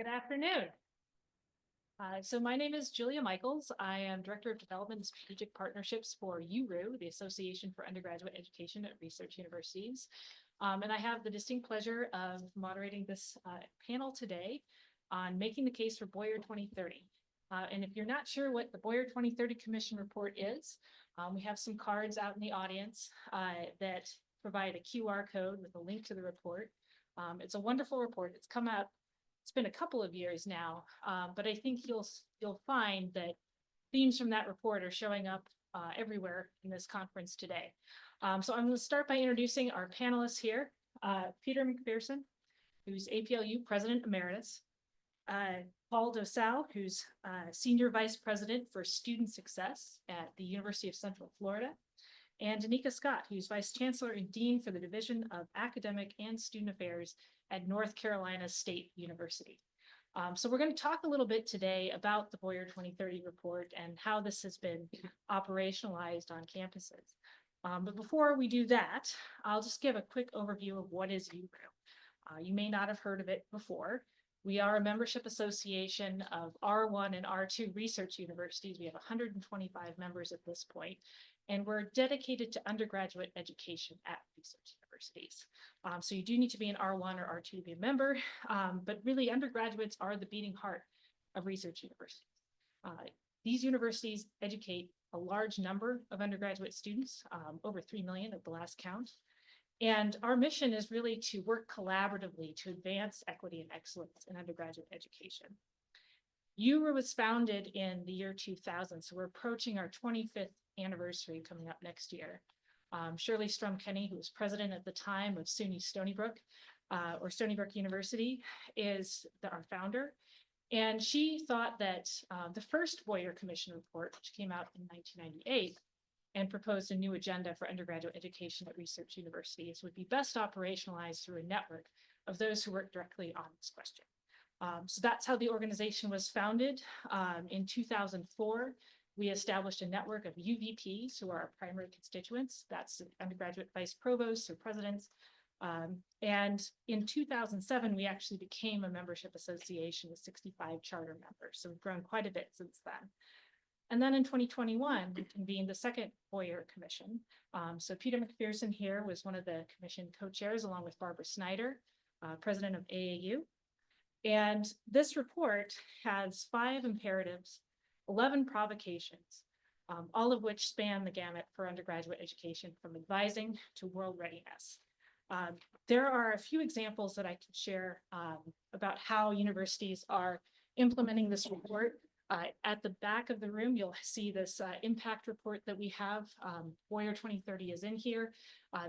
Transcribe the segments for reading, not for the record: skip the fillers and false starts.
Good afternoon. So my name is Julia Michaels. I am Director of Development and Strategic Partnerships for UERU, the Association for Undergraduate Education at Research Universities. And I have the distinct pleasure of moderating this panel today on making the case for Boyer 2030. And if you're not sure what the Boyer 2030 Commission report is, we have some cards out in the audience that provide a QR code with a link to the report. It's a wonderful report. It's come out. It's been a couple of years now, but I think you'll find that themes from that report are showing up everywhere in this conference today. So I'm going to start by introducing our panelists here. Peter McPherson, who's APLU President Emeritus. Paul Dosal, who's Senior Vice President for Student Success at the University of Central Florida. And Danica Scott, who's Vice Chancellor and Dean for the Division of Academic and Student Affairs at North Carolina State University. So we're going to talk a little bit today about the Boyer 2030 report and how this has been operationalized on campuses. But before we do that, I'll just give a quick overview of what is UERU. You may not have heard of it before. We are a membership association of R1 and R2 research universities. We have 125 members at this point, and we're dedicated to undergraduate education at research universities. So you do need to be an R1 or R2 to be a member, but really undergraduates are the beating heart of research universities. These universities educate a large number of undergraduate students, over 3 million at the last count. And our mission is really to work collaboratively to advance equity and excellence in undergraduate education. UERU was founded in the year 2000, so we're approaching our 25th anniversary coming up next year. Shirley Strum-Kenny, who was president at the time of SUNY Stony Brook, or Stony Brook University, is our founder. And she thought that the first Boyer Commission report, which came out in 1998, and proposed a new agenda for undergraduate education at research universities, would be best operationalized through a network of those who work directly on this question. So that's how the organization was founded. In 2004, we established a network of UVPs, who are our primary constituents. That's undergraduate vice provosts or presidents. And in 2007, we actually became a membership association with 65 charter members. So we've grown quite a bit since then. And then in 2021, we convened the second Boyer Commission. So Peter McPherson here was one of the commission co-chairs, along with Barbara Snyder, president of AAU. And this report has 5 imperatives, 11 provocations, all of which span the gamut for undergraduate education, from advising to world readiness. There are a few examples that I can share about how universities are implementing this report. At the back of the room, you'll see this impact report that we have. Boyer 2030 is in here.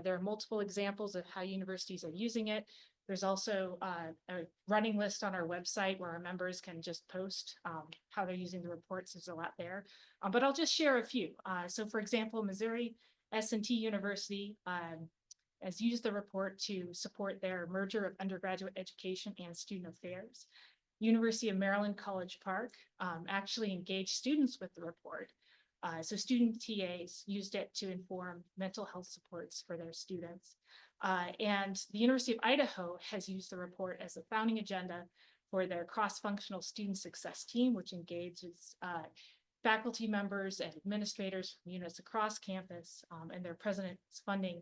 There are multiple examples of how universities are using it. There's also a running list on our website where our members can just post how they're using the reports. There's a lot there, but I'll just share a few. So for example, Missouri S&T University has used the report to support their merger of undergraduate education and student affairs. University of Maryland College Park actually engaged students with the report. So student TAs used it to inform mental health supports for their students. And the University of Idaho has used the report as a founding agenda for their cross-functional student success team, which engages faculty members and administrators from units across campus, and their president's funding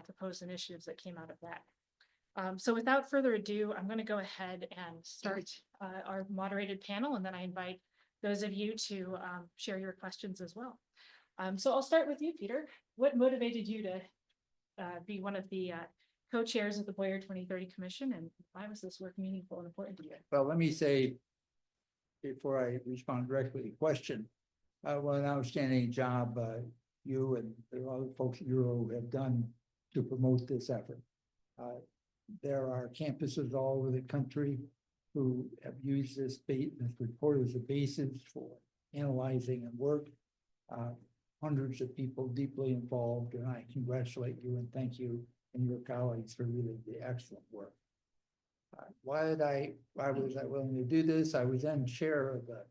proposed initiatives that came out of that. So without further ado, I'm going to go ahead and start our moderated panel, and then I invite those of you to share your questions as well. So I'll start with you, Peter. What motivated you to be one of the co-chairs of the Boyer 2030 Commission, and why was this work meaningful and important to you? Well, let me say, before I respond directly to the question, what an outstanding job you and the other folks at UERU have done to promote this effort. There are campuses all over the country who have used this report as a basis for analyzing and work. Hundreds of people deeply involved, and I congratulate you and thank you and your colleagues for really the excellent work. Why was I willing to do this? I was then chair of the,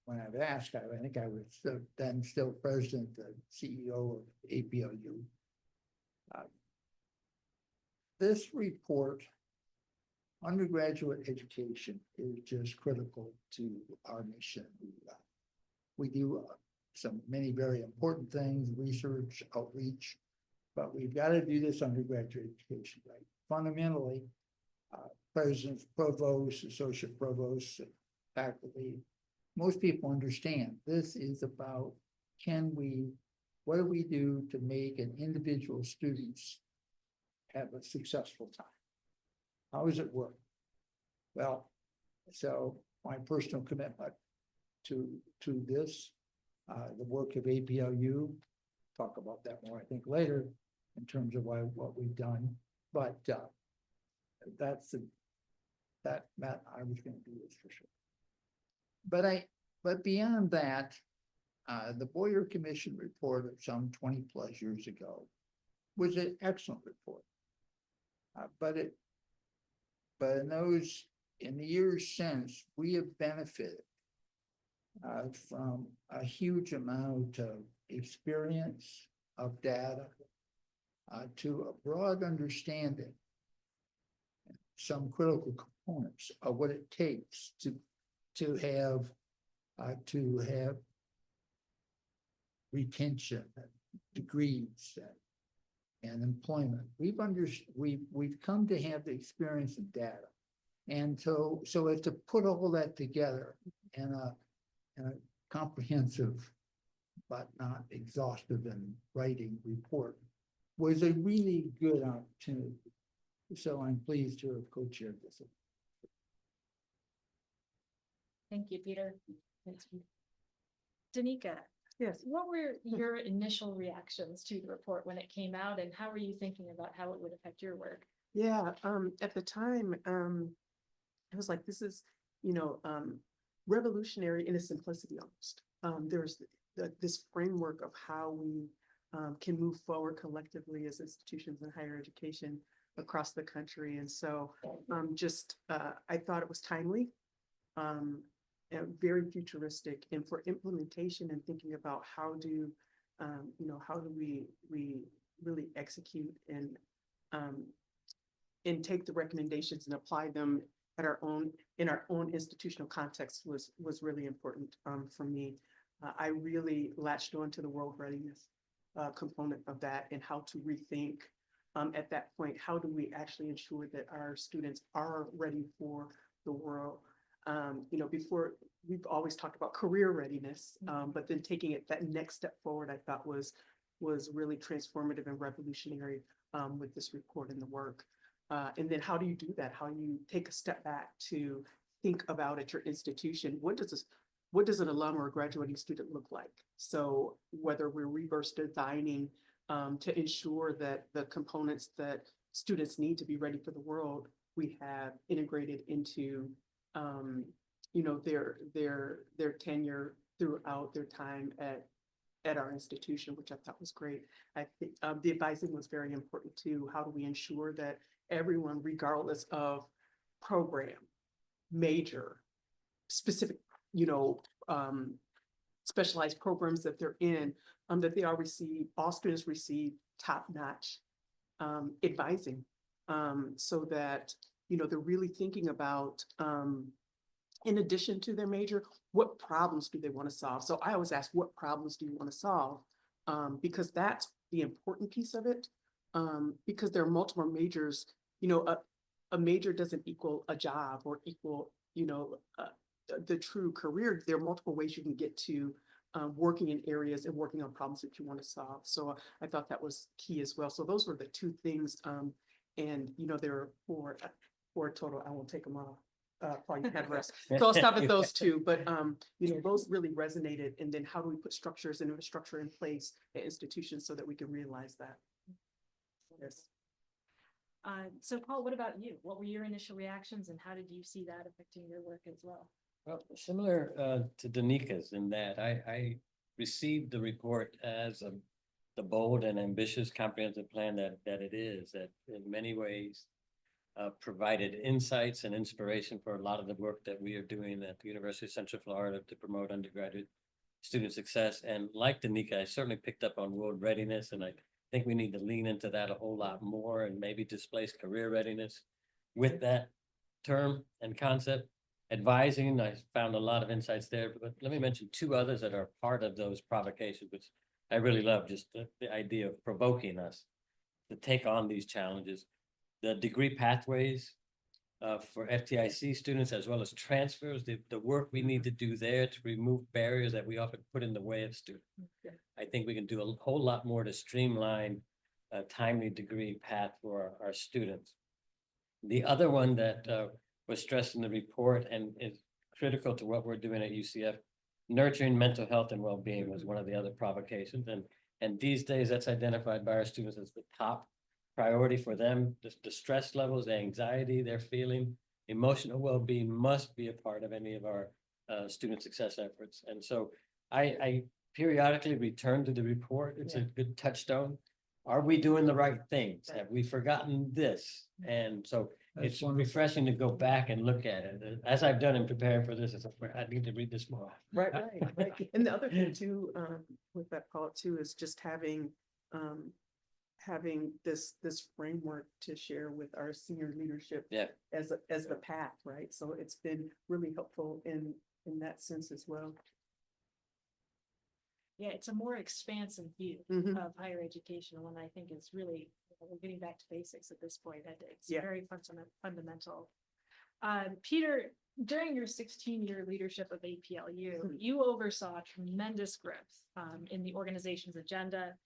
when I was asked, I think I was then still president, the CEO of APLU. This report undergraduate education is just critical to our mission. We do many very important things, research, outreach, but we've got to do this undergraduate education right. Fundamentally, presidents, provosts, associate provosts, faculty, most people understand this is about what do we do to make an individual students have a successful time? How does it work? Well, so my personal commitment to this, the work of APLU, talk about that more, I think, later in terms of what we've done, but that I was going to do this for sure. But beyond that, the Boyer Commission report of some 20 plus years ago was an excellent report. But in the years since, we have benefited from a huge amount of experience of data to a broad understanding, some critical components of what it takes to have retention, degrees, and employment. We've come to have the experience of data, and so as to put all that together in a comprehensive but not exhaustive and writing report was a really good opportunity. So I'm pleased to have co-chaired this. Thank you, Peter. Danica, Yes. what were your initial reactions to the report when it came out, and how were you thinking about how it would affect your work? Yeah, at the time, I was like, this is, revolutionary in its simplicity almost. There's this framework of how we can move forward collectively as institutions in higher education across the country. And so I thought it was timely, and very futuristic, and for implementation and thinking about how do we really execute and take the recommendations and apply them in our own institutional context was really important for me. I really latched on to the world readiness component of that, and how to rethink at that point, how do we actually ensure that our students are ready for the world? Before, we've always talked about career readiness, but then taking it that next step forward, I thought was really transformative and revolutionary with this report and the work. And then how do you do that? How do you take a step back to think about at your institution, what does an alum or a graduating student look like? So whether we're reverse designing to ensure that the components that students need to be ready for the world, we have integrated into their tenure throughout their time at our institution, which I thought was great. I think the advising was very important too. How do we ensure that everyone, regardless of program, major, specific, specialized programs that they're in, that all students receive top-notch advising, so that they're really thinking about, in addition to their major, what problems do they want to solve? So I always ask, what problems do you want to solve? Because that's the important piece of it. Because there are multiple majors, a major doesn't equal a job or equal, the true career. There are multiple ways you can get to working in areas and working on problems that you want to solve. So I thought that was key as well. So those were the two things. And there are four total. I won't take them all. Probably had the rest. So I'll stop at those two. But those really resonated. And then how do we put structures and infrastructure in place at institutions so that we can realize that? Yes. So Paul, what about you? What were your initial reactions, and how did you see that affecting your work as well? Well, similar to Danica's in that I received the report as the bold and ambitious comprehensive plan that it is, that in many ways provided insights and inspiration for a lot of the work that we are doing at the University of Central Florida to promote undergraduate student success. And like Danica, I certainly picked up on world readiness, and I think we need to lean into that a whole lot more and maybe displace career readiness with that. term and concept. Advising, I found a lot of insights there, but let me mention two others that are part of those provocations, which I really love, just the idea of provoking us to take on these challenges. The degree pathways for FTIC students as well as transfers, the work we need to do there to remove barriers that we often put in the way of students. Yeah. I think we can do a whole lot more to streamline a timely degree path for our students. The other one that was stressed in the report and is critical to what we're doing at UCF, nurturing mental health and well-being was one of the other provocations. And these days that's identified by our students as the top priority for them. The stress levels, the anxiety they're feeling, emotional well-being must be a part of any of our student success efforts. And so I periodically return to the report. It's a good touchstone. Are we doing the right things? Have we forgotten this? And so That's it's wonderful. refreshing to go back and look at it. As I've done in preparing for this, it's like, I need to read this more. Right, right. And the other thing too, with that call too, is just having this framework to share with our senior leadership. Yeah. As the path, right? So it's been really helpful in that sense as well. Yeah, it's a more expansive view Mhm. of higher education, one I think is really, we're getting back to basics at this point, and it's Yeah. very fundamental. Peter, during your 16-year leadership of APLU, you oversaw tremendous growth in the organization's agenda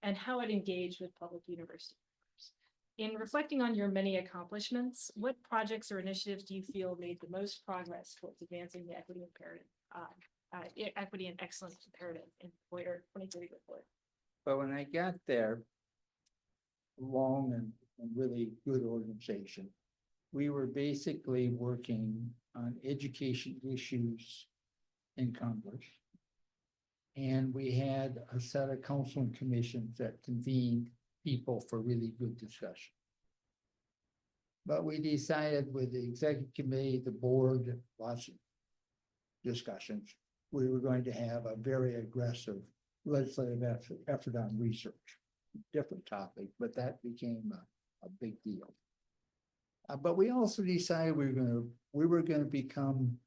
and how it engaged with public university members. In reflecting on your many accomplishments, what projects or initiatives do you feel made the most progress towards advancing the equity imperative, equity and excellence imperative in your 2030 report? But when I got there, long and really good organization, we were basically working on education issues in Congress. And we had a set of council and commissions that convened people for really good discussion. But we decided with the executive committee, the board, lots of discussions, we were going to have a very aggressive legislative effort on research. Different topic, but that became a big deal. But we also decided we were going to become,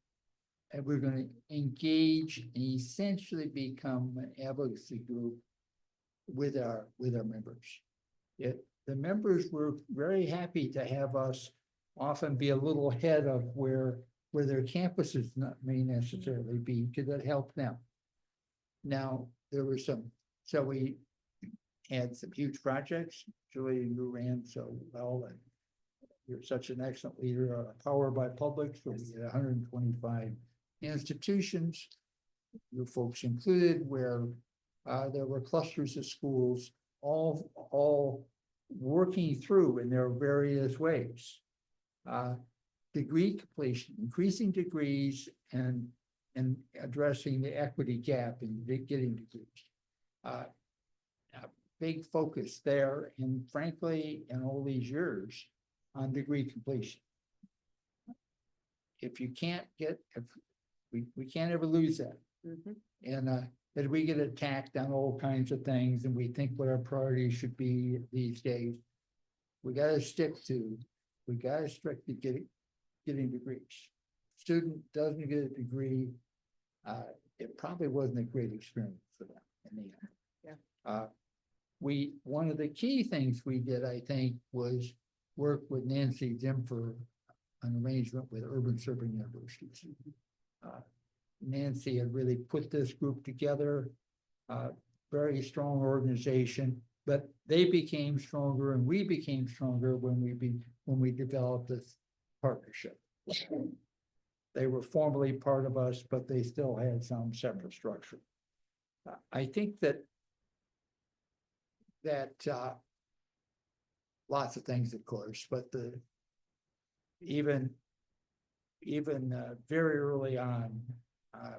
and we're going to engage and essentially become an advocacy group with our members. The members were very happy to have us often be a little ahead of where their campuses may necessarily be, because it helped them. Now, there were so we had some huge projects. Julie, you ran so well, and you're such an excellent leader, powered by public, so we had 125 institutions, you folks included, where there were clusters of schools, all working through in their various ways. Degree completion, increasing degrees, and addressing the equity gap in getting degrees. A big focus there, and frankly, in all these years, on degree completion. If you can't get, we can't ever lose that. Mhm. And as we get attacked on all kinds of things, and we think what our priorities should be these days, we gotta stick to getting degrees. Student doesn't get a degree, it probably wasn't a great experience for them in the end. Yeah. One of the key things we did, I think, was work with Nancy Zimfer, an arrangement with urban serving universities. Nancy had really put this group together, very strong organization, but they became stronger and we became stronger when we developed this partnership. They were formally part of us, but they still had some separate structure. I think that lots of things, of course, but even very early on,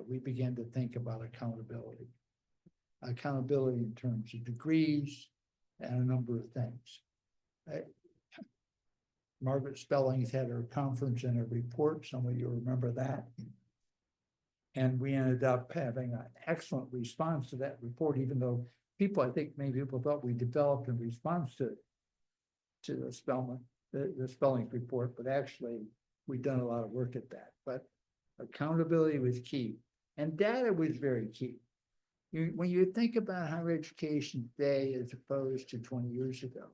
we began to think about accountability in terms of degrees and a number of things. Margaret Spellings had her conference and a report. Some of you remember that. And we ended up having an excellent response to that report, even though I think many people thought we developed in response to the Spellings report, but actually we've done a lot of work at that, but accountability was key. And data was very key. When you think about higher education today as opposed to 20 years ago,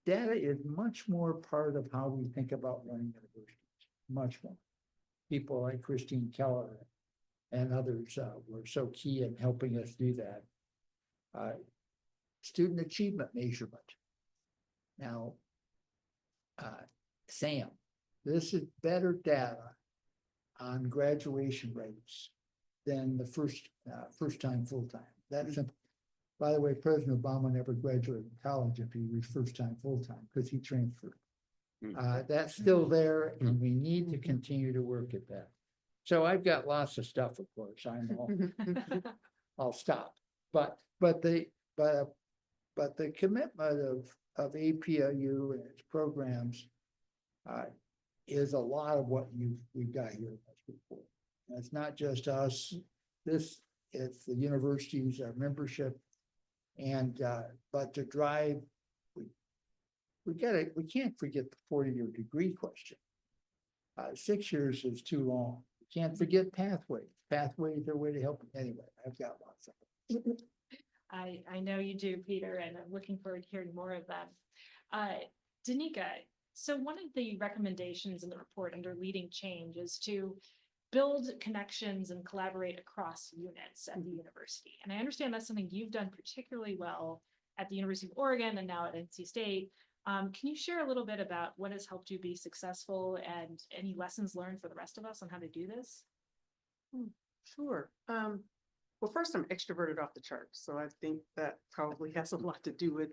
data is much more part of how we think about running universities, much more. People like Christine Keller and others were so key in helping us do that. Student achievement measurement. Now, Sam, this is better data on graduation rates than the first time full-time. That's simple. By the way, President Obama never graduated college if he was first time full-time because he transferred. That's still there, and we need to continue to work at that. So I've got lots of stuff, of course, I know. I'll stop. But the commitment of APLU and its programs is a lot of what we've got here in this report. And it's not just us. It's the universities, our membership, and but to drive, we can't forget the 40-year degree question. 6 years is too long. We can't forget pathways. Pathways are a way to help. Anyway, I've got lots of them. I know you do, Peter, and I'm looking forward to hearing more of them. Danica, so one of the recommendations in the report under leading change is to build connections and collaborate across units at the university. And I understand that's something you've done particularly well at the University of Oregon and now at NC State. Can you share a little bit about what has helped you be successful and any lessons learned for the rest of us on how to do this? Sure. Well, first, I'm extroverted off the charts, so I think that probably has a lot to do with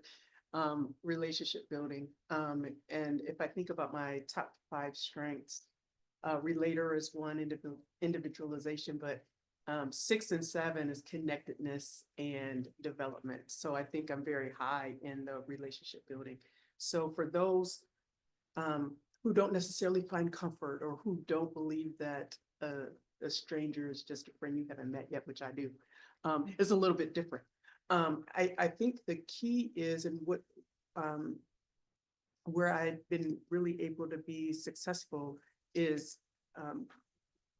relationship building. And if I think about my top 5 strengths, relator is one, individualization, but 6 and 7 is connectedness and development. So I think I'm very high in the relationship building. So for those who don't necessarily find comfort or who don't believe that a stranger is just a friend you haven't met yet, which I do, is a little bit different. I think the key is, and what where I've been really able to be successful is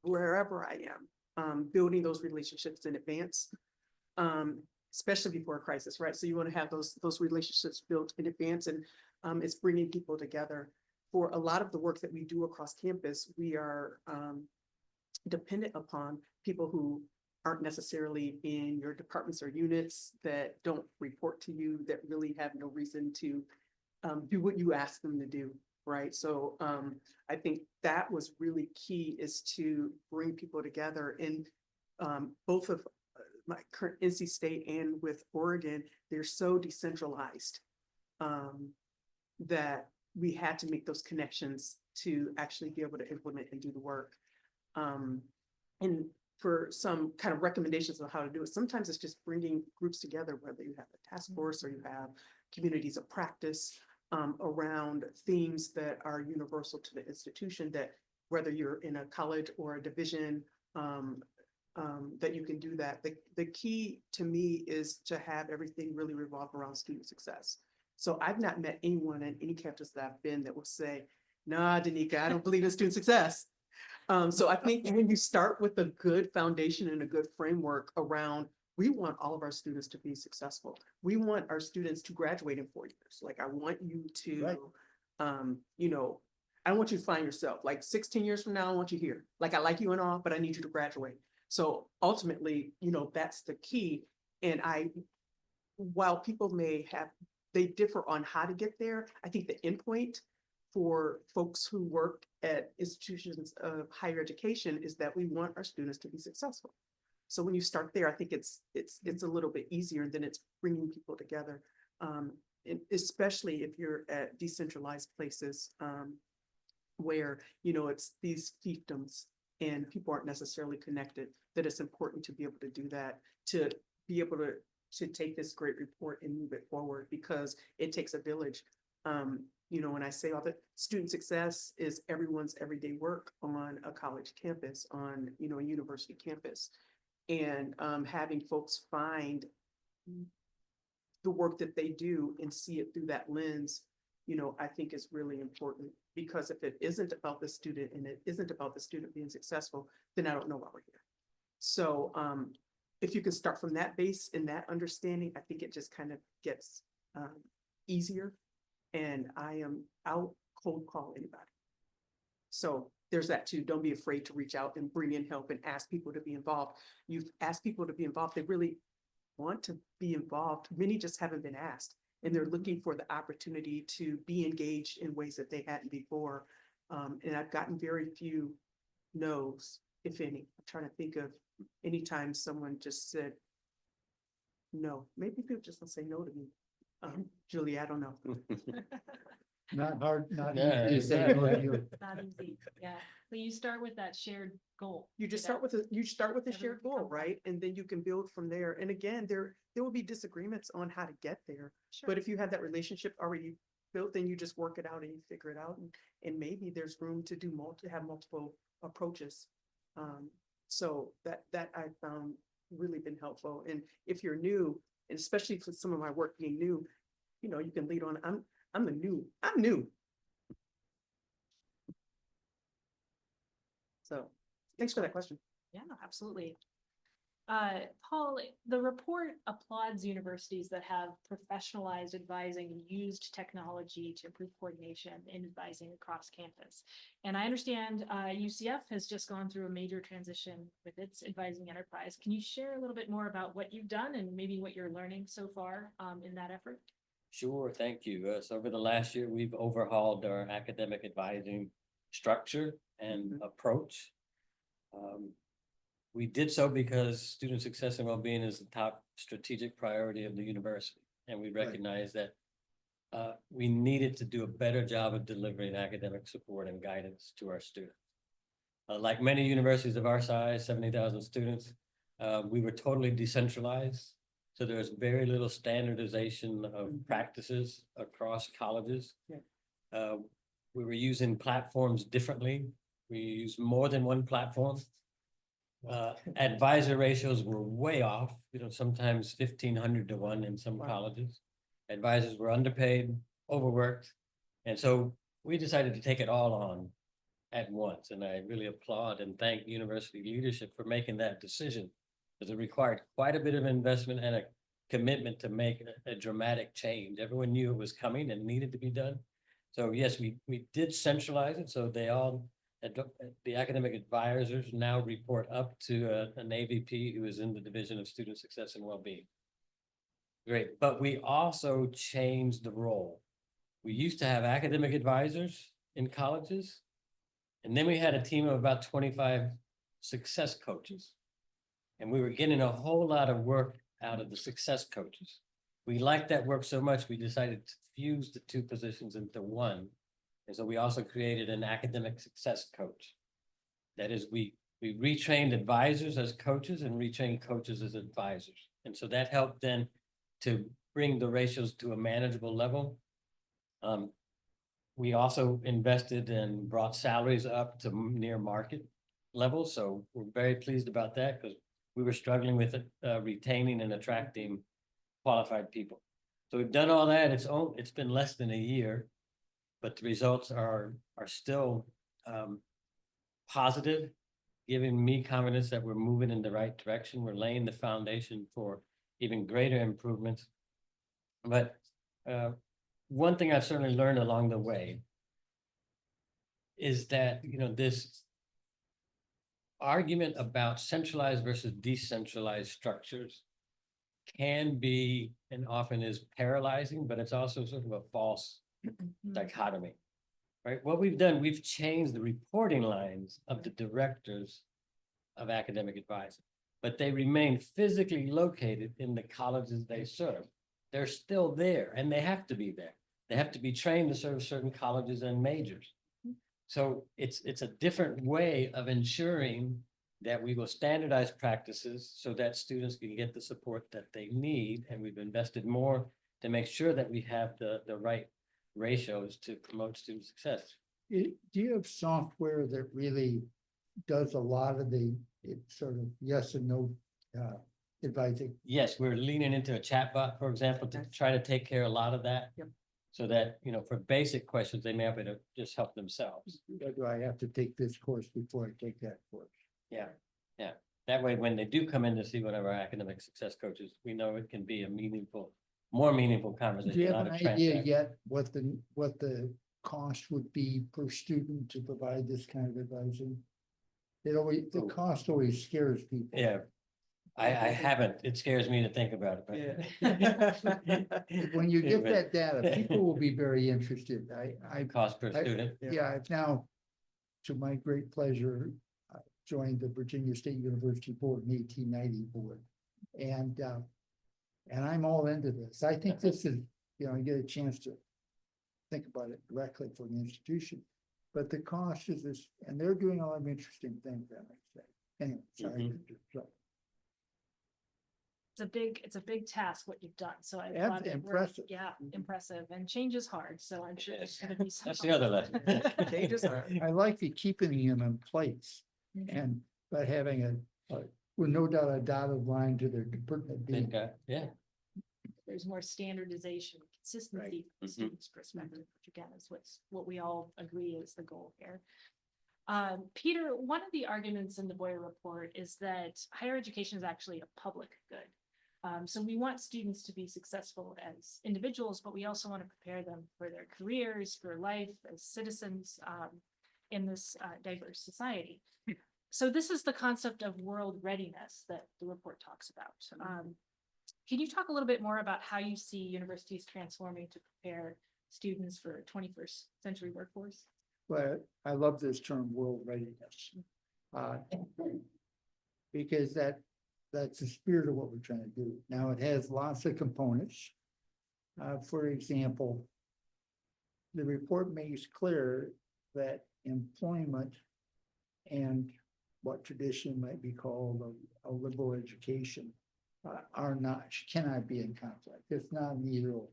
wherever I am, building those relationships in advance, especially before a crisis, right? So you want to have those relationships built in advance, and it's bringing people together. For a lot of the work that we do across campus, we are dependent upon people who aren't necessarily in your departments or units, that don't report to you, that really have no reason to do what you ask them to do, right? So I think that was really key, is to bring people together. And both of my current NC State and with Oregon, they're so decentralized that we had to make those connections to actually be able to implement and do the work. And for some kind of recommendations on how to do it, sometimes it's just bringing groups together, whether you have a task force or you have communities of practice around themes that are universal to the institution, that whether you're in a college or a division, that you can do that. The key to me is to have everything really revolve around student success. So I've not met anyone at any campus that I've been that will say, nah, Danica, I don't believe in student success. So I think when you start with a good foundation and a good framework around, we want all of our students to be successful. We want our students to graduate in 4 years. Like, I want you to, Right. you know, I want you to find yourself, like 16 years from now, I want you here. Like, I like you and all, but I need you to graduate. So ultimately, you know, that's the key. And while people they differ on how to get there, I think the endpoint for folks who work at institutions of higher education is that we want our students to be successful. So when you start there, I think it's a little bit easier, and then it's bringing people together, and especially if you're at decentralized places where, you know, it's these fiefdoms and people aren't necessarily connected, that it's important to be able to do that, to be able to take this great report and move it forward, because it takes a village. You know, when I say all the student success is everyone's everyday work on a college campus, on, you know, a university campus, and having folks find the work that they do and see it through that lens I think is really important, because if it isn't about the student and it isn't about the student being successful, then I don't know why we're here. So if you can start from that base and that understanding, I think it just kind of gets easier. And I'll cold call anybody. So there's that too. Don't be afraid to reach out and bring in help and ask people to be involved. You've asked people to be involved. They really want to be involved. Many just haven't been asked, and they're looking for the opportunity to be engaged in ways that they hadn't before. And I've gotten very few no's, if any. I'm trying to think of any time someone just said no. Maybe people just don't say no to me. Julie, I don't know. Not hard, not Yeah, easy to say exactly. no to you. Not easy, yeah. So you start with that shared goal. You just start with a Everyone shared can goal, come back. right? And then you can build from there. And again, there will be disagreements on how to get there. Sure. But if you have that relationship already built, then you just work it out and you figure it out. And maybe there's room to have multiple approaches. So that I found really been helpful. And if you're new, and especially for some of my work being new, you can lead on, I'm new. So thanks for that question. Yeah, absolutely. Paul, the report applauds universities that have professionalized advising and used technology to improve coordination in advising across campus. And I understand UCF has just gone through a major transition with its advising enterprise. Can you share a little bit more about what you've done and maybe what you're learning so far in that effort? Sure, thank you. So over the last year, we've overhauled our academic advising structure and approach. We did so because student success and well-being is the top strategic priority of the university. And we recognize that we needed to do a better job of delivering academic support and guidance to our students. Like many universities of our size, 70,000 students, we were totally decentralized. So there's very little standardization of practices across colleges. Yeah. We were using platforms differently. We used more than one platform. Advisor ratios were way off, sometimes 1,500 to 1 in some Wow. colleges. Advisors were underpaid, overworked. And so we decided to take it all on at once. And I really applaud and thank university leadership for making that decision, because it required quite a bit of investment and a commitment to make a dramatic change. Everyone knew it was coming and needed to be done. So yes, we did centralize it. So the academic advisors now report up to an AVP who is in the Division of Student Success and Wellbeing. Great, but we also changed the role. We used to have academic advisors in colleges, and then we had a team of about 25 success coaches. And we were getting a whole lot of work out of the success coaches. We liked that work so much, we decided to fuse the two positions into one. And so we also created an academic success coach. That is, we retrained advisors as coaches and retrained coaches as advisors. And so that helped then to bring the ratios to a manageable level. We also invested and brought salaries up to near market levels. So we're very pleased about that, because we were struggling with retaining and attracting qualified people. So we've done all that. It's been less than a year, but the results are still positive, giving me confidence that we're moving in the right direction. We're laying the foundation for even greater improvements. But one thing I've certainly learned along the way is that, this argument about centralized versus decentralized structures can be and often is paralyzing, but it's also sort of a false dichotomy, right? What we've done, we've changed the reporting lines of the directors of academic advising, but they remain physically located in the colleges they serve. They're still there, and they have to be there. They have to be trained to serve certain colleges and majors. So it's a different way of ensuring that we will standardize practices so that students can get the support that they need. And we've invested more to make sure that we have the right ratios to promote student success. Do you have software that really does a lot of the sort of yes and no advising? Yes, we're leaning into a chatbot, for example, to try to take care of a lot of that. Yep. So that, you know, for basic questions, they may have to just help themselves. Or do I have to take this course before I take that course? Yeah, yeah. That way, when they do come in to see one of our academic success coaches, we know it can be a meaningful, more meaningful Do conversation. you have not an a idea transaction. yet what the cost would be per student to provide this kind of advising? The Ooh. cost always scares people. Yeah. I haven't. It scares me to think about it, but. When you Yeah, get but- that data, people will be very interested. I Cost per student. Yeah, I've now, to my great pleasure, joined the Virginia State University Board in 1890 board. And I'm all into this. I think this is, you know, I get a chance to think about it directly for the institution. But the cost is this, and they're doing a lot of interesting things, I might say. Anyway, sorry. So, It's a big task what you've done, so I. That's applaud it. impressive. Yeah, impressive, and change is hard, so I'm sure there's Yes. gonna be some. That's the other lesson. Changes are- I like the keeping them in place Mhm. and by having with no doubt a dotted line to their pertinent They've being. got, yeah. There's more standardization, consistency from the Mhm. student's perspective, which again is what we all agree is the goal here. Peter, one of the arguments in the Boyer report is that higher education is actually a public good. So we want students to be successful as individuals, but we also want to prepare them for their careers, for life as citizens in this diverse society. So this is the concept of world readiness that the report talks about. Can you talk a little bit more about how you see universities transforming to prepare students for a 21st century workforce? But I love this term, world readiness. Because that's the spirit of what we're trying to do. Now, it has lots of components. For example, the report makes clear that employment and what traditionally might be called a liberal education cannot be in conflict. It's not an either or.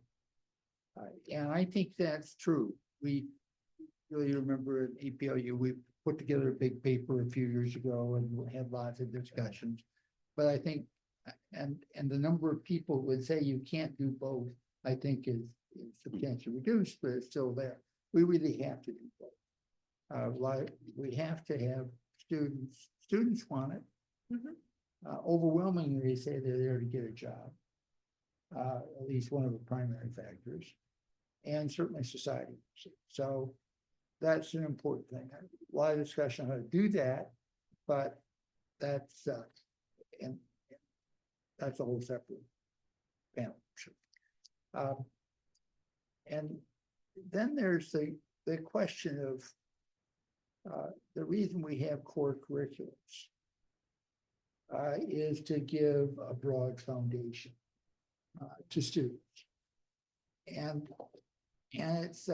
And I think that's true. We really remember at APLU, we put together a big paper a few years ago and had lots of discussions. But I think, and the number of people would say you can't do both, I think is substantially reduced, but it's still there. We really have to do both. We have to have students want it. Mhm. Overwhelmingly, they say they're there to get a job. At least one of the primary factors, and certainly society. So that's an important thing. A lot of discussion on how to do that, but that's and that's a whole separate panel. And then there's the question of the reason we have core curriculums is to give a broad foundation to students. And it's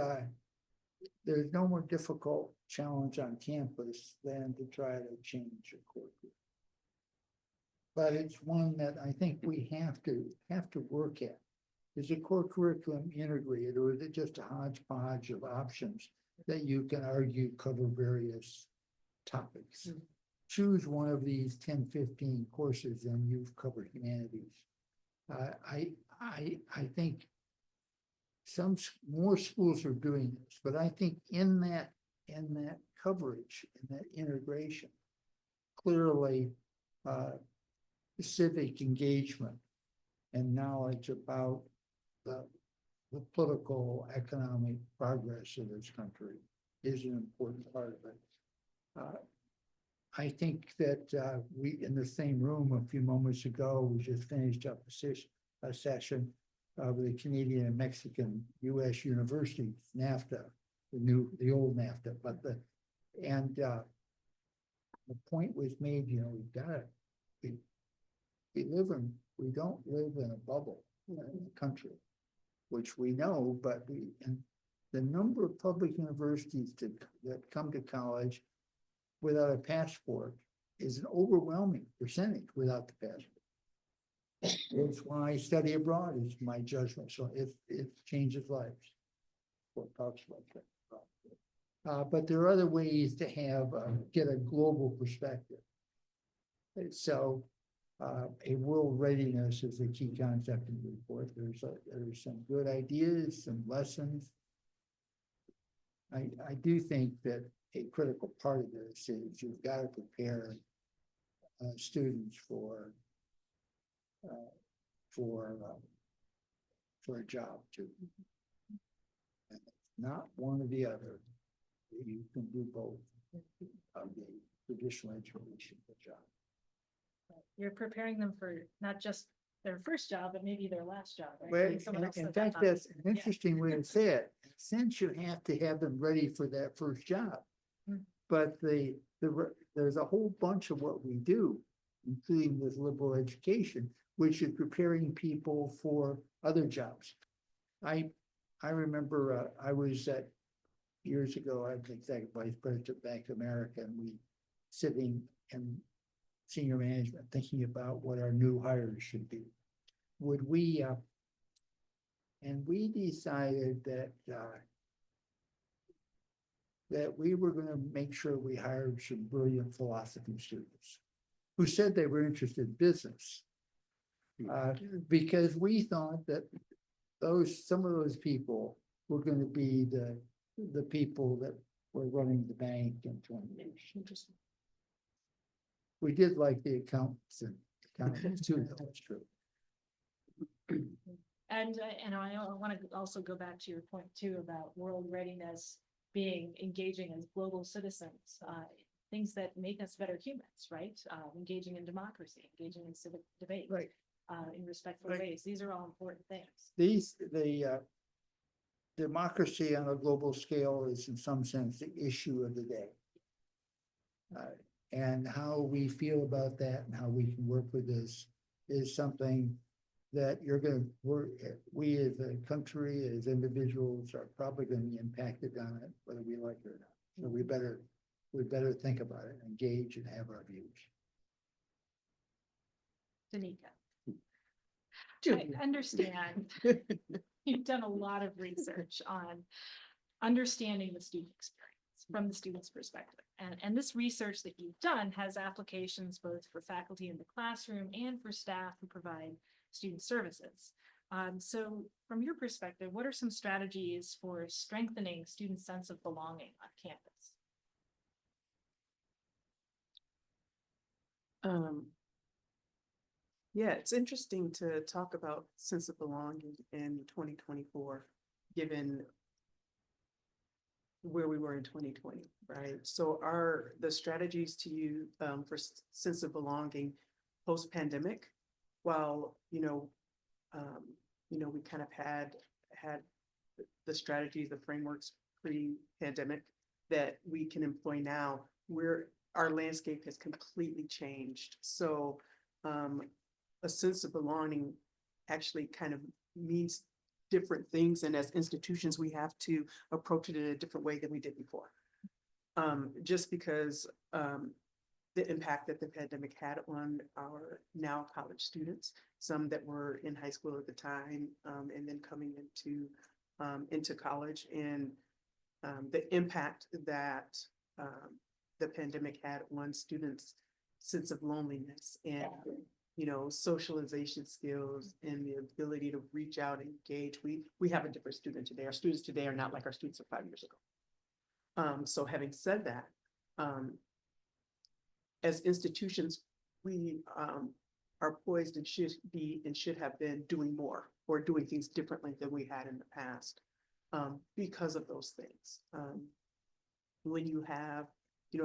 there's no more difficult challenge on campus than to try to change a core curriculum. But it's one that I think we have to work at. Is a core curriculum integrated, or is it just a hodgepodge of options that you can argue cover various topics? Choose one of these 10, 15 courses and you've covered humanities. I think some more schools are doing this, but I think in that coverage, in that integration, clearly civic engagement and knowledge about the political, economic progress of this country is an important part of it. I think that we, in the same room a few moments ago, we just finished up a session of the Canadian and Mexican US universities, NAFTA, the old NAFTA, but the point was made, you know, we don't live in a bubble in the country, which we know, but and the number of public universities that come to college without a passport is an overwhelming percentage without the passport. It's why I study abroad is my judgment. So it changes lives. But there are other ways to have get a global perspective. So A world readiness is a key concept in the report. There's some good ideas, some lessons. I do think that a critical part of this is you've got to prepare students for a job too. And it's not one or the other. You can do both of the traditional education, the job. You're preparing them for not just their first job, but maybe their last job, right? Well, Like someone else in said that fact, last that's week. an Yeah. interesting way to say it. Since you have to have them ready for that first job. Mm. But there's a whole bunch of what we do, including with liberal education, which is preparing people for other jobs. I remember I was at years ago, I was executive vice president of Bank of America, and we sitting in senior management thinking about what our new hires should be. Would we and we decided that we were going to make sure we hired some brilliant philosophy students who said they were interested in business. Because we thought that some of those people were going to be the people that were running the bank in 20 years. We did like the accountants too, that's true. And I want to also go back to your point too about world readiness being engaging as global citizens, things that make us better humans, right? Engaging in democracy, engaging in civic debate, Right. In respectful Right. ways. These are all important things. The democracy on a global scale is in some sense the issue of the day. And how we feel about that and how we can work with this is something that we as a country, as individuals are probably going to be impacted on it, whether we like it or not. So we better think about it, engage and have our views. Danica, I Julia. understand you've done a lot of research on understanding the student experience from the student's perspective. And this research that you've done has applications both for faculty in the classroom and for staff who provide student services. So from your perspective, what are some strategies for strengthening students' sense of belonging on campus? Yeah, it's interesting to talk about sense of belonging in 2024, given where we were in 2020, right? So the strategies to use for sense of belonging post-pandemic, while we kind of had the strategies, the frameworks pre-pandemic that we can employ now, our landscape has completely changed. So a sense of belonging actually kind of means different things, and as institutions we have to approach it in a different way than we did before, just because the impact that the pandemic had on our now college students, some that were in high school at the time, and then coming into college, and the impact that the pandemic had on students' sense of loneliness and socialization skills and the ability to reach out and engage. We have a different student today. Our students today are not like our students of 5 years ago. So having said that, as institutions, we are poised and should have been doing more or doing things differently than we had in the past because of those things. When you have,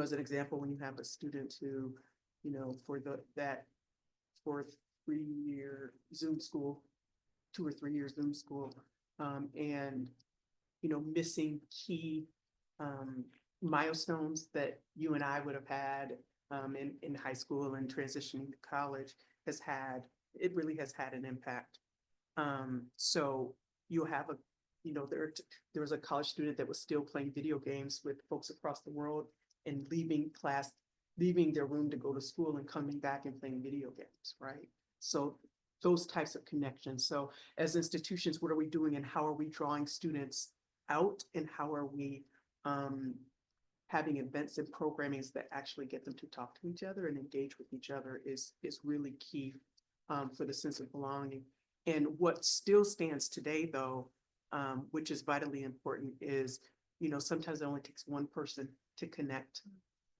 as an example, when you have a student who, for 3-year Zoom school, 2 or 3 years Zoom school, and missing key milestones that you and I would have had in high school and transitioning to college it really has had an impact. So you have there was a college student that was still playing video games with folks across the world and leaving their room to go to school and coming back and playing video games, right? So those types of connections. So as institutions, what are we doing and how are we drawing students out, and how are we having events and programmings that actually get them to talk to each other and engage with each other is really key for the sense of belonging. And what still stands today, though, which is vitally important, is, sometimes it only takes one person to connect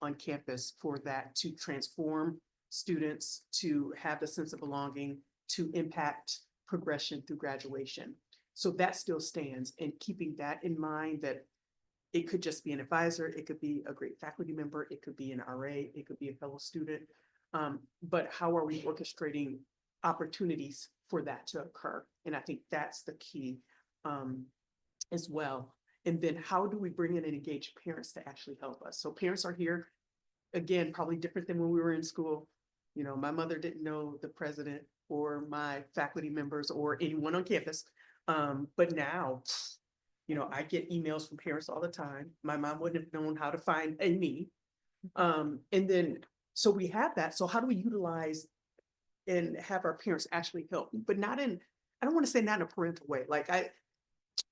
on campus for that to transform students, to have the sense of belonging, to impact progression through graduation. So that still stands, and keeping that in mind, that it could just be an advisor, it could be a great faculty member, it could be an RA, it could be a fellow student. But how are we orchestrating opportunities for that to occur? And I think that's the key as well. And then how do we bring in and engage parents to actually help us? So parents are here, again, probably different than when we were in school. My mother didn't know the president or my faculty members or anyone on campus. But now, I get emails from parents all the time. My mom wouldn't have known how to find me. And then, so we have that. So how do we utilize and have our parents actually help? But not in, I don't want to say not in a parental way. Like,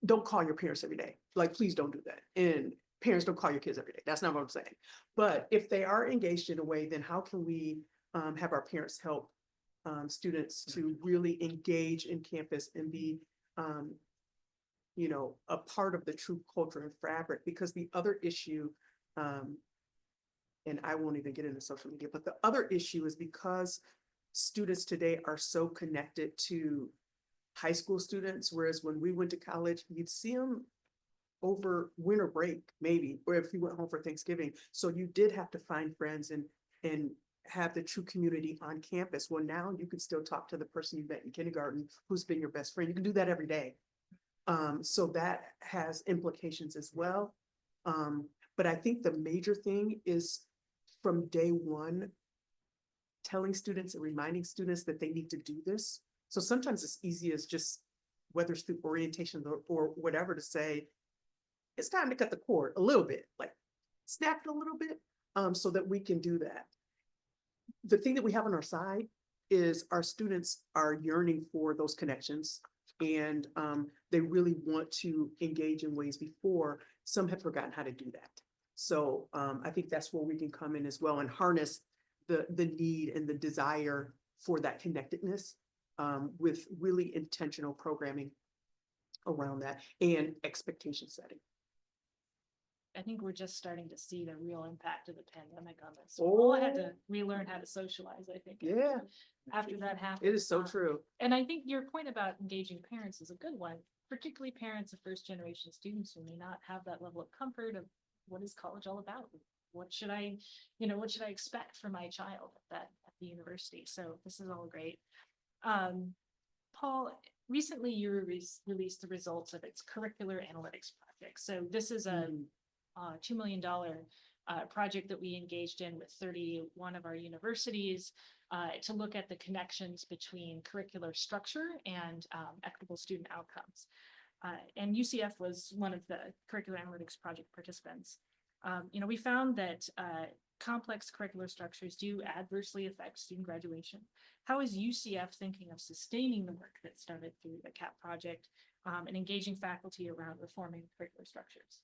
don't call your parents every day. Like, please don't do that. And parents, don't call your kids every day. That's not what I'm saying. But if they are engaged in a way, then how can we have our parents help students to really engage in campus and be a part of the true culture and fabric? Because the other issue, and I won't even get into social media, but the other issue is because students today are so connected to high school students, whereas when we went to college, you'd see them over winter break, maybe, or if you went home for Thanksgiving. So you did have to find friends and have the true community on campus. Well, now you could still talk to the person you met in kindergarten who's been your best friend. You can do that every day. So that has implications as well. But I think the major thing is from day one, telling students and reminding students that they need to do this. So sometimes it's easy as just, whether it's through orientation or whatever, to say, it's time to cut the cord a little bit, like snap it a little bit, so that we can do that. The thing that we have on our side is our students are yearning for those connections, and they really want to engage in ways before. Some have forgotten how to do that. So I think that's where we can come in as well and harness the need and the desire for that connectedness with really intentional programming around that and expectation setting. I think we're just starting to see the real impact of the pandemic on this. We all had to relearn how to socialize, I think. Yeah. After that happened. It is so true. And I think your point about engaging parents is a good one, particularly parents of first generation students who may not have that level of comfort of what is college all about? What should I expect from my child at the university? So this is all great. Paul, recently you released the results of its curricular analytics project. So this is a $2 million project that we engaged in with 31 of our universities to look at the connections between curricular structure and equitable student outcomes. And UCF was one of the curricular analytics project participants. We found that complex curricular structures do adversely affect student graduation. How is UCF thinking of sustaining the work that started through the CAP project and engaging faculty around reforming curricular structures?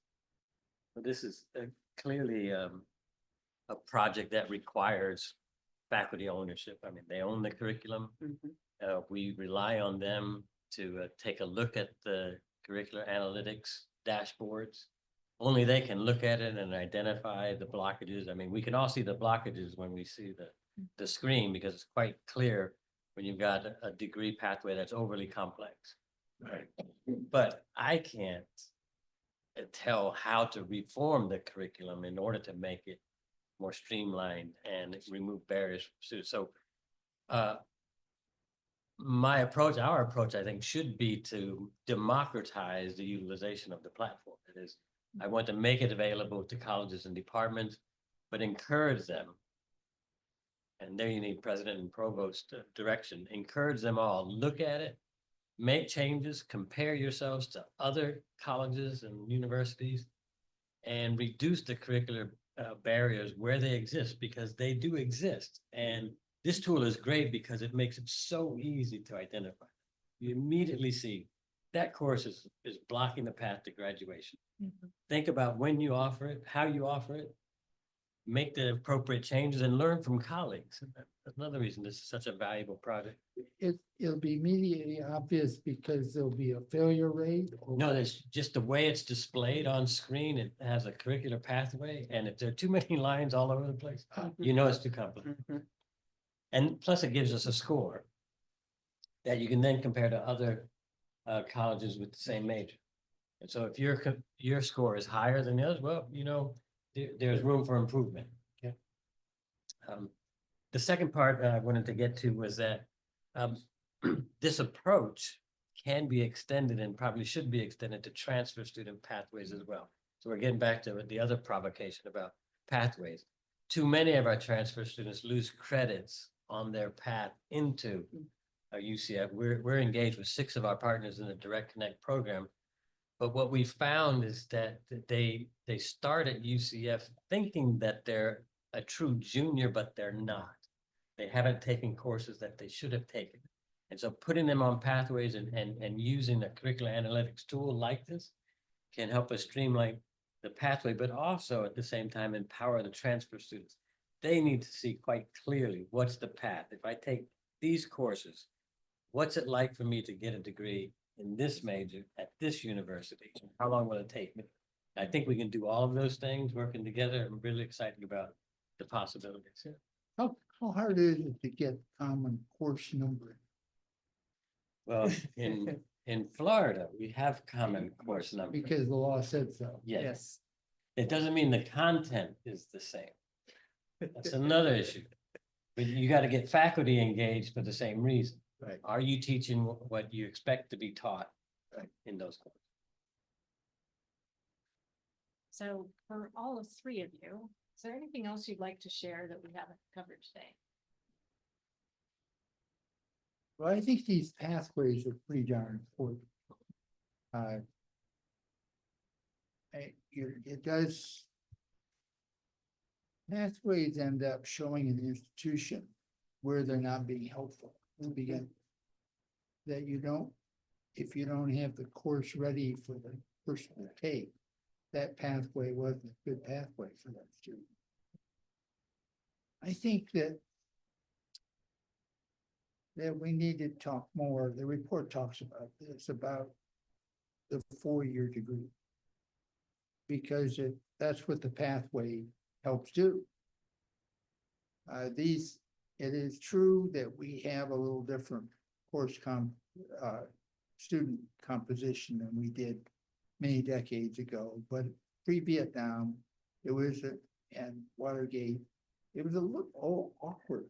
Well, this is clearly a project that requires faculty ownership. I mean, they own the curriculum. We rely on them to take a look at the curricular analytics dashboards. Only they can look at it and identify the blockages. I mean, we can all see the blockages when we see the screen, because it's quite clear when you've got a degree pathway that's overly complex. Right. But I can't tell how to reform the curriculum in order to make it more streamlined and remove barriers for students. So our approach, I think, should be to democratize the utilization of the platform. It is, I want to make it available to colleges and departments, but encourage them. And there you need president and provost direction. Encourage them all, look at it, make changes, compare yourselves to other colleges and universities, and reduce the curricular barriers where they exist, because they do exist. And this tool is great because it makes it so easy to identify. You immediately see that course is blocking the path to graduation. Mhm. Think about when you offer it, how you offer it. Make the appropriate changes and learn from colleagues. And that's another reason this is such a valuable project. It'll be immediately obvious because there'll be a failure rate. Or No, there's just the way it's displayed on screen. It has a curricular pathway, and if there are too many lines all over the place, you know it's too complicated. Mhm. And plus, it gives us a score that you can then compare to other colleges with the same major. And so if your score is higher than the others, well, you know, there's room for improvement. Okay. The second part that I wanted to get to was that this approach can be extended and probably should be extended to transfer student pathways as well. So we're getting back to the other provocation about pathways. Too many of our transfer students lose credits on their path into a UCF. We're engaged with 6 of our partners in the Direct Connect program. But what we found is that they start at UCF thinking that they're a true junior, but they're not. They haven't taken courses that they should have taken. And so putting them on pathways and using a curricular analytics tool like this can help us streamline the pathway, but also at the same time empower the transfer students. They need to see quite clearly what's the path. If I take these courses, what's it like for me to get a degree in this major at this university? How long will it take me? I think we can do all of those things working together. I'm really excited about the possibilities. how hard is it to get common course numbering? Well, in Florida, we have common course numbers. Because the law said so. Yes, it doesn't mean the content is the same. That's another issue. But you got to get faculty engaged for the same reason. Right. Are you teaching what you expect to be taught Right. in those courses? So for all 3 of you, is there anything else you'd like to share that we haven't covered today? Well, I think these pathways are pretty darn important. It does. Pathways end up showing an institution where they're not being helpful to begin. That you don't, if you don't have the course ready for the person to take, that pathway wasn't a good pathway for that student. I think that we need to talk more. The report talks about this, about the 4-year degree. Because that's what the pathway helps do. It is true that we have a little different course student composition than we did many decades ago, but pre-Vietnam, it was and Watergate, it was a little awkward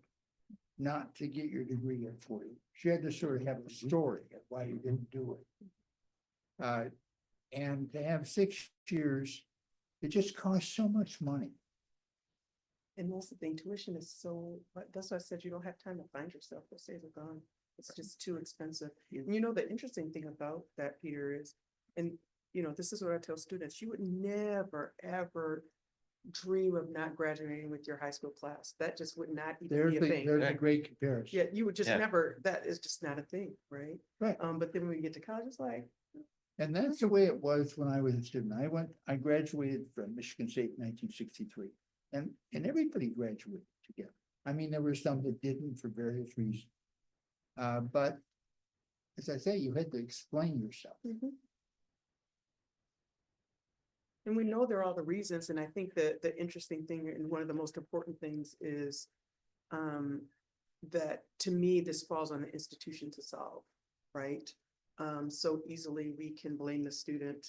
not to get your degree at 40. You had to sort of have a story of why you didn't do it. And to have 6 years, it just costs so much money. And that's the thing, tuition is so, that's why I said you don't have time to find yourself, those days are gone. It's just too expensive. And you know, the interesting thing about that, Peter, is, and you know, this is what I tell students, you would never, ever dream of not graduating with your high school class. That just would not even be a thing. There's a great comparison. Yeah, you would just Yeah. never, that is just not a thing, right? Right. But then when you get to college, it's like, And that's the way it was when I was a student. I graduated from Michigan State in 1963. And everybody graduated together. I mean, there were some that didn't for various reasons. But as I say, you had to explain yourself. and we know there are all the reasons, and I think that the interesting thing and one of the most important things is that to me, this falls on the institution to solve, right? So easily we can blame the student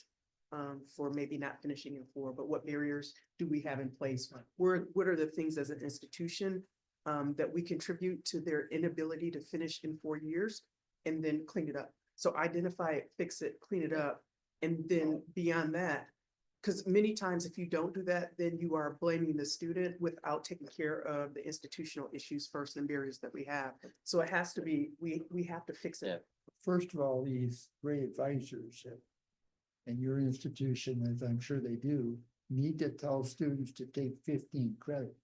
for maybe not finishing in 4, but what barriers do we have in place? What are the things as an institution that we contribute to their inability to finish in 4 years and then clean it up? So identify it, fix it, clean it up, and then beyond that, because many times if you don't do that, then you are blaming the student without taking care of the institutional issues first and barriers that we have. So it has to be, we have to fix it. First of all, these great advisors and your institution, as I'm sure they do, need to tell students to take 15 credits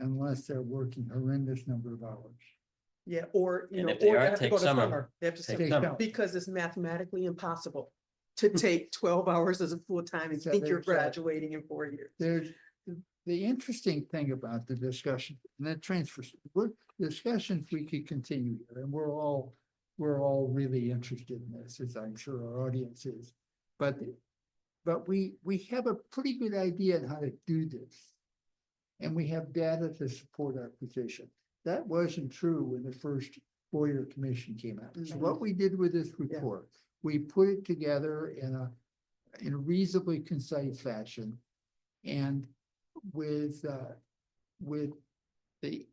unless they're working horrendous number of hours. Yeah, or, you And know, if they or are, they have to take go to summer. summer. They have to Take take summer. because it's mathematically impossible to take 12 hours as a full-time and So think you're there's, graduating in 4 years. There's the interesting thing about the discussion and that transfers, discussions we could continue here, and we're all really interested in this, as I'm sure our audience is. But we have a pretty good idea on how to do this. And we have data to support our position. That wasn't true when the first Boyer Commission came out. So what we did with this report, we put it together in a reasonably concise fashion. And with the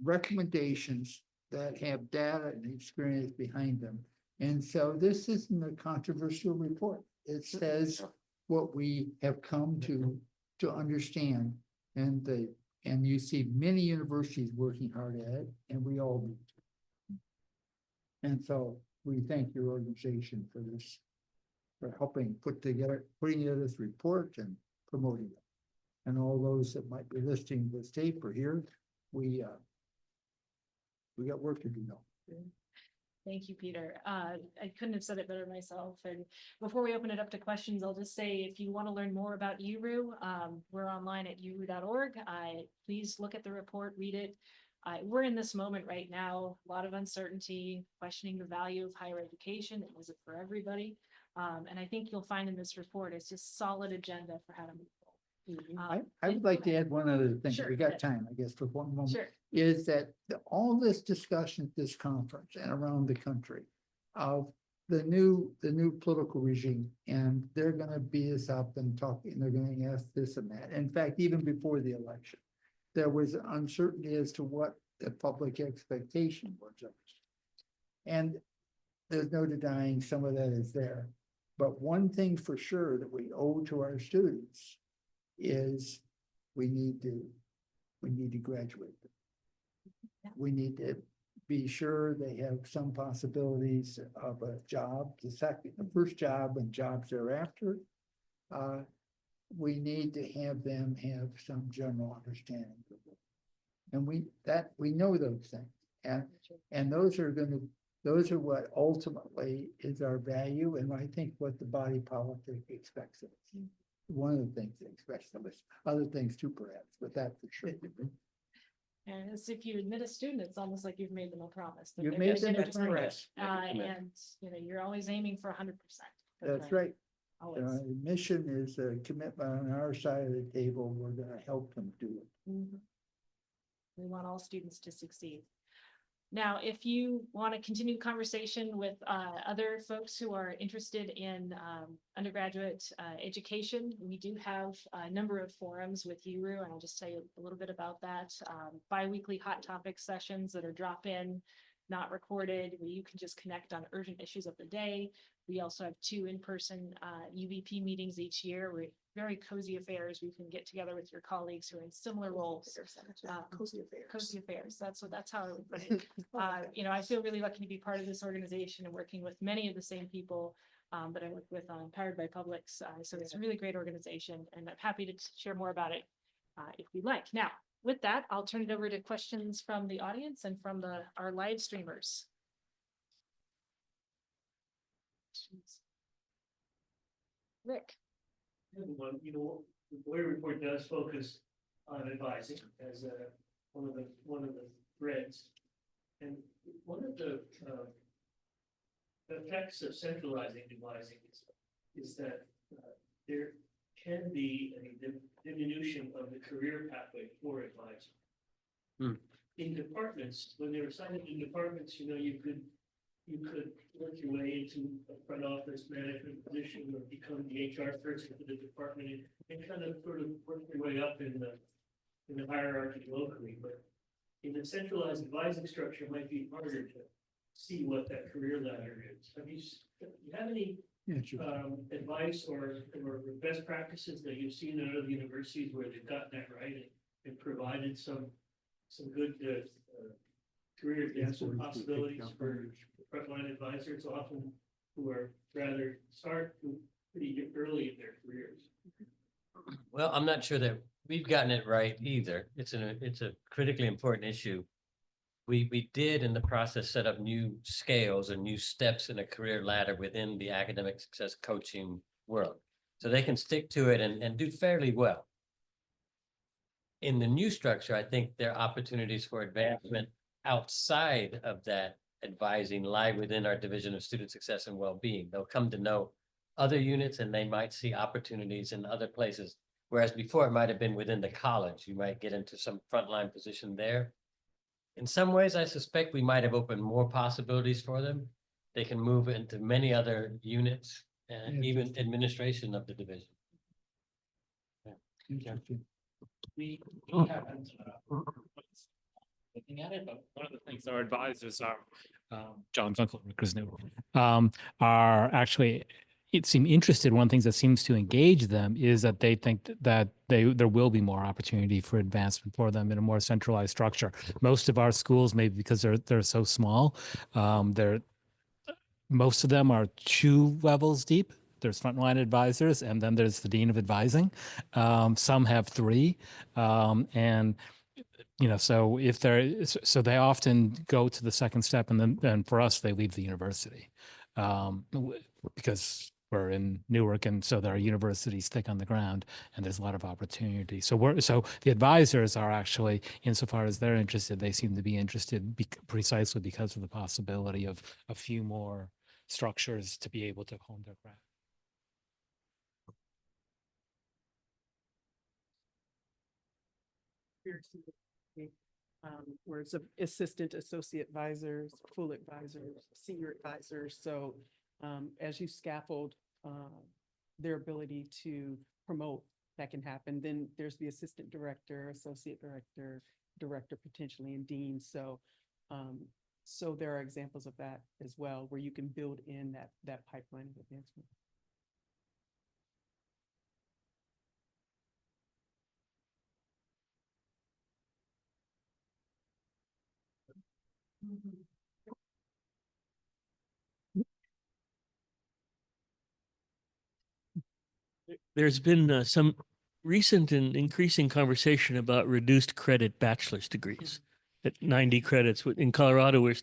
recommendations that have data and experience behind them. And so this isn't a controversial report. It says what we have come to understand. And you see many universities working hard at it, and we all need to. And so we thank your organization for this, for helping putting together this report and promoting it. And all those that might be listening to this tape or here, we got work to do now. Thank you, Peter. I couldn't have said it better myself. And before we open it up to questions, I'll just say, if you want to learn more about UERU, we're online at ueru.org. Please look at the report, read it. We're in this moment right now, a lot of uncertainty, questioning the value of higher education. Is it for everybody? And I think you'll find in this report, it's just solid agenda for how to move forward. I would like to add one other thing. Sure, We go got ahead. time, I guess, for one moment. Sure. Is that all this discussion at this conference and around the country of the new political regime, and they're gonna beat us up and talk, and they're gonna ask this and that. In fact, even before the election, there was uncertainty as to what the public expectation was of us. And there's no denying some of that is there. But one thing for sure that we owe to our students is we need to graduate them. Yeah. We need to be sure they have some possibilities of a job, the first job and jobs thereafter. We need to have them have some general understanding of it. And we know those things. And those are what ultimately is our value, and I think what the body politic expects of us. One of the things they expect of us, other things too, perhaps, but that's for sure. And as if you admit a student, it's almost like you've made them a promise. that You've they're made gonna them get a it right. promise. And, you're always aiming for 100%. That's right. Always. Mission is a commitment on our side of the table. We're gonna help them do it. Mhm. We want all students to succeed. Now, if you want to continue conversation with other folks who are interested in undergraduate education, we do have a number of forums with UERU, and I'll just tell you a little bit about that. Bi-weekly hot topic sessions that are drop-in, not recorded, where you can just connect on urgent issues of the day. We also have 2 in-person UVP meetings each year. We're very cozy affairs. We can get together with your colleagues who are in similar roles. Cozy affairs. Cozy affairs. That's how I would put it. I feel really lucky to be part of this organization and working with many of the same people that I work with on Powered by Publix. So it's a really great organization, and I'm happy to share more about it if you'd like. Now, with that, I'll turn it over to questions from the audience and from our live streamers. Rick. One, the Boyer report does focus on advising as one of the threads. And one of the effects of centralizing advising is that there can be a diminution of the career pathway for advisors. Hmm. In departments, when they're assigned in departments, you could work your way into a front office management position or become the HR person for the department and kind of sort of work your way up in the hierarchy locally. But in a centralized advising structure, it might be harder to see what that career ladder is. Do you have any advice or best practices that you've seen in other universities where they've gotten that right and provided some good career advancement possibilities for frontline advisors, often who are rather pretty early in their careers? Well, I'm not sure that we've gotten it right either. It's a critically important issue. we did in the process set up new scales and new steps in a career ladder within the academic success coaching world. So they can stick to it and do fairly well. In the new structure, I think there are opportunities for advancement outside of that advising lie within our Division of Student Success and Wellbeing. They'll come to know other units and they might see opportunities in other places. Whereas before it might have been within the college, you might get into some frontline position there. In some ways, I suspect we might have opened more possibilities for them. They can move into many other units and even Interesting. administration of the division. Interesting. We haven't looking at it, but one of the things our advisors are, John's uncle, Chris New, are actually, it seem interested. One of the things that seems to engage them is that they think that there will be more opportunity for advancement for them in a more centralized structure. Most of our schools, maybe because they're so small, most of them are 2 levels deep. There's frontline advisors, and then there's the dean of advising. Some have 3, and so if so they often go to the second step, and then for us, they leave the university because we're in Newark, and so there are universities thick on the ground, and there's a lot of opportunity. So the advisors are actually, insofar as they're interested, they seem to be interested precisely because of the possibility of a few more structures to be able to hone their craft. Whereas assistant, associate advisors, full advisors, senior advisors. So as you scaffold their ability to promote, that can happen. Then there's the assistant director, associate director, director potentially, and dean. So so there are examples of that as well, where you can build in that pipeline of advancement. There's been some recent and increasing conversation about reduced credit bachelor's degrees at 90 credits. In Colorado, all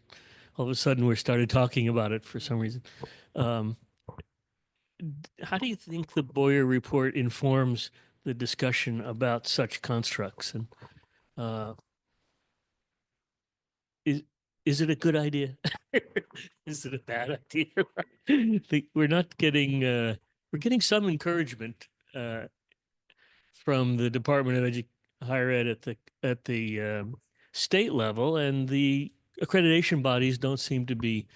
of a sudden we're started talking about it for some reason. How do you think the Boyer report informs the discussion about such constructs? And is it a good idea? Is it a bad idea? We're not getting we're getting some encouragement from the Department of Higher Ed at the state level, and the accreditation bodies don't seem to be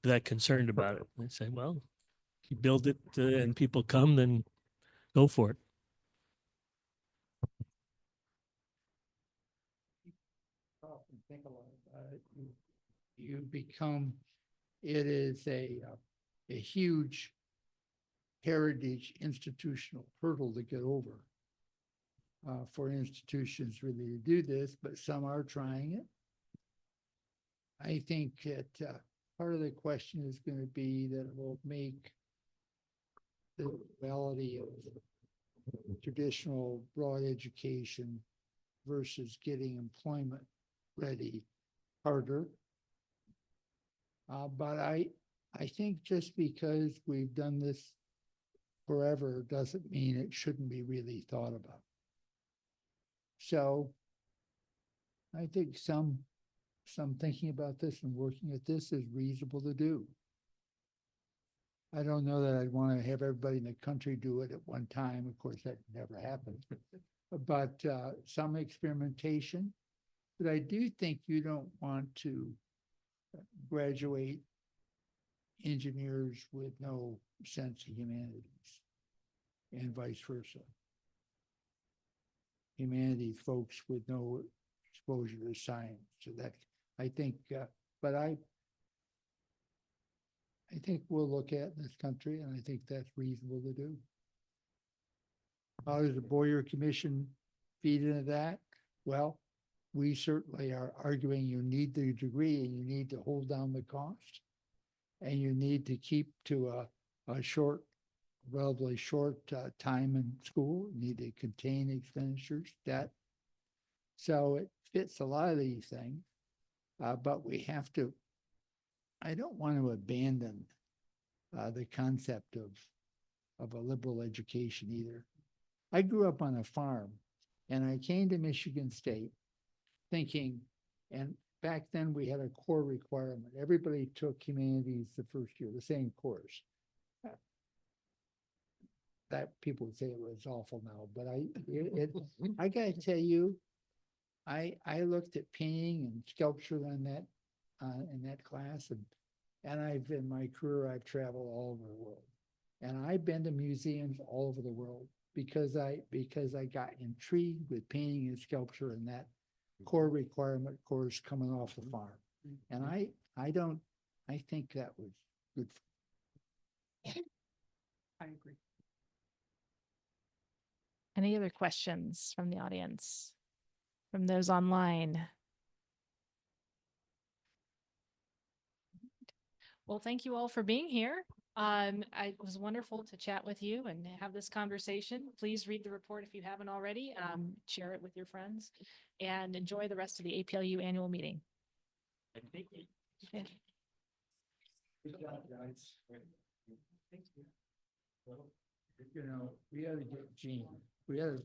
that concerned about it. They say, well, if you build it and people come, then go for it. Often think a lot about it. You become, it is a huge heritage institutional hurdle to get over for institutions really to do this, but some are trying it. I think that part of the question is going to be that it will make the reality of traditional broad education versus getting employment ready harder. But I think just because we've done this forever doesn't mean it shouldn't be really thought about. So I think some thinking about this and working at this is reasonable to do. I don't know that I'd want to have everybody in the country do it at one time. Of course, that never happens. But some experimentation. But I do think you don't want to graduate engineers with no sense of humanities and vice versa. Humanities folks with no exposure to science. So that I think, but I think we'll look at in this country, and I think that's reasonable to do. How does the Boyer Commission feed into that? Well, we certainly are arguing you need the degree and you need to hold down the cost, and you need to keep to a short, relatively short time in school. You need to contain expenditures, debt. So it fits a lot of these things. But we have to, I don't want to abandon the concept of a liberal education either. I grew up on a farm and I came to Michigan State thinking, and back then we had a core requirement. Everybody took humanities the first year, the same course. That people would say it was awful now, but I gotta tell you, I looked at painting and sculpture in that class, and in my career, I've traveled all over the world. And I've been to museums all over the world because I got intrigued with painting and sculpture and that core requirement course coming off the farm. And I think that was good. I agree. Any other questions from the audience? From those online? Well, thank you all for being here. It was wonderful to chat with you and have this conversation. Please read the report if you haven't already. Share it with your friends and enjoy the rest of the APLU annual meeting. Yeah. Good job, guys. You know, we ought to get Gene. We ought to